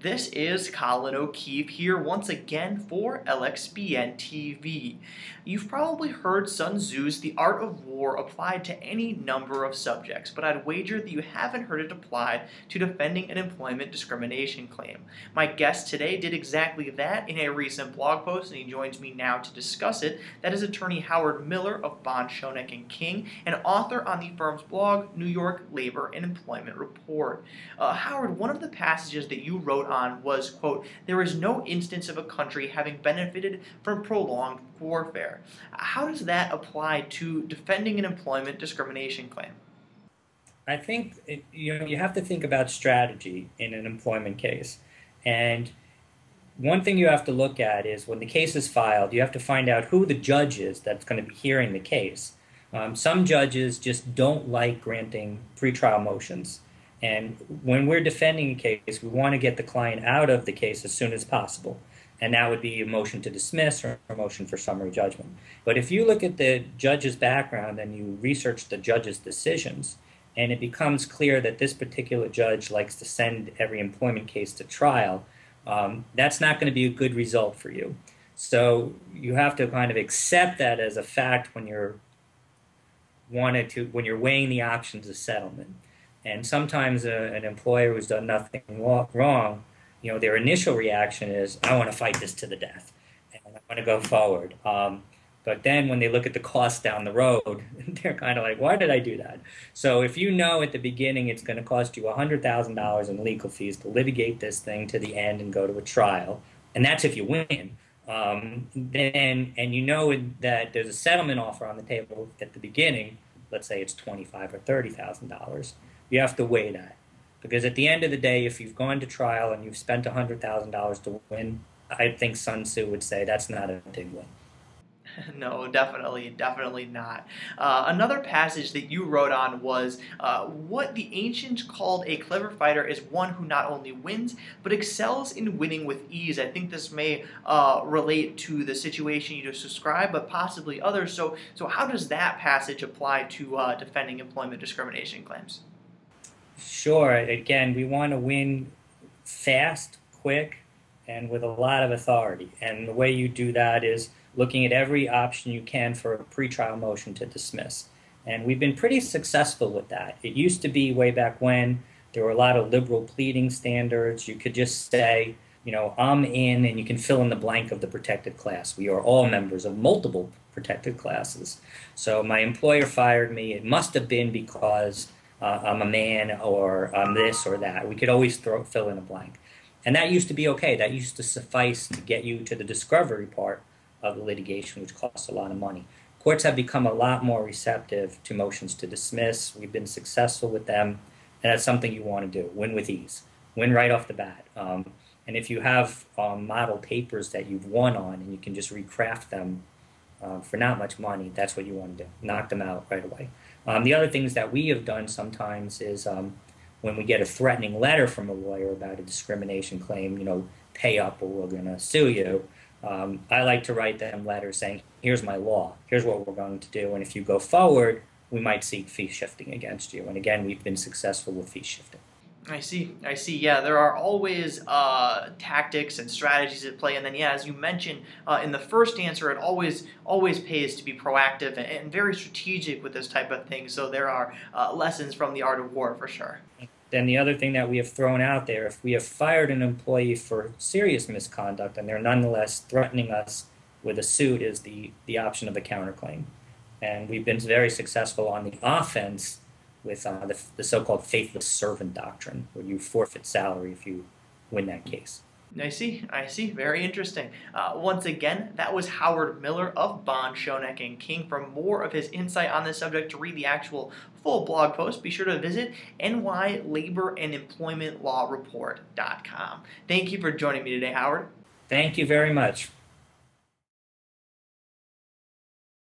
This is Colin O'Keefe here once again for LXBN TV. You've probably heard Sun Tzu's The Art of War applied to any number of subjects, but I'd wager that you haven't heard it applied to defending an employment discrimination claim. My guest today did exactly that in a recent blog post, and he joins me now to discuss it. That is attorney Howard Miller of Bond Schoeneck King, and author on the firm's blog, New York Labor and Employment Report. Howard, one of the passages that you wrote on was, quote, "There is no instance of a country having benefited from prolonged warfare." How does that apply to defending an employment discrimination claim? I think you have to think about strategy in an employment case. And one thing you have to look at is when the case is filed, you have to find out who the judge is that's going to be hearing the case. Some judges just don't like granting pretrial motions. And when we're defending a case, we want to get the client out of the case as soon as possible. And that would be a motion to dismiss or a motion for summary judgment. But if you look at the judge's background and you research the judge's decisions, and it becomes clear that this particular judge likes to send every employment case to trial, that's not going to be a good result for you. So you have to kind of accept that as a fact when you're weighing the options of settlement. And sometimes an employer who's done nothing wrong, their initial reaction is, I want to fight this to the death, and I want to go forward. But then when they look at the cost down the road, they're kind of like, why did I do that? So if you know at the beginning it's going to cost you $100,000 in legal fees to litigate this thing to the end and go to a trial, and that's if you win, and you know that there's a settlement offer on the table at the beginning, let's say it's $25,000 or $30,000, you have to weigh that. Because at the end of the day, if you've gone to trial and you've spent $100,000 to win, I think Sun Tzu would say that's not a big win. No, definitely not. Another passage that you wrote on was what the ancients called a clever fighter is one who not only wins, but excels in winning with ease. I think this may relate to the situation you just described, but possibly others. So how does that passage apply to defending employment discrimination claims? Sure. Again, we want to win fast, quick, and with a lot of authority. And the way you do that is looking at every option you can for a pretrial motion to dismiss. And we've been pretty successful with that. It used to be way back when there were a lot of liberal pleading standards. You could just say, I'm in, and you can fill in the blank of the protected class. We are all members of multiple protected classes. So my employer fired me. It must have been because I'm a man, or I'm this or that. We could always fill in a blank. And that used to be okay. That used to suffice to get you to the discovery part of the litigation, which costs a lot of money. Courts have become a lot more receptive to motions to dismiss. We've been successful with them, and that's something you want to do. Win with ease. Win right off the bat. And if you have model papers that you've won on and you can just recraft them for not much money, that's what you want to do. Knock them out right away. The other things that we have done sometimes is when we get a threatening letter from a lawyer about a discrimination claim, pay up or we're going to sue you, I like to write them letters saying, here's my law, here's what we're going to do, and if you go forward, we might seek fee shifting against you. And again, we've been successful with fee shifting. I see. Yeah, there are always tactics and strategies at play, and then, as you mentioned in the first answer, it always pays to be proactive and very strategic with this type of thing. So there are lessons from the art of war for sure. Then the other thing that we have thrown out there, if we have fired an employee for serious misconduct and they're nonetheless threatening us with a suit, is the option of a counterclaim. And we've been very successful on the offense with the so-called faithless servant doctrine, where you forfeit salary if you win that case. I see. Very interesting. Once again, that was Howard Miller of Bond Schoeneck King. For more of his insight on this subject, to read the actual full blog post, be sure to visit nylaborandemploymentlawreport.com. Thank you for joining me today, Howard. Thank you very much.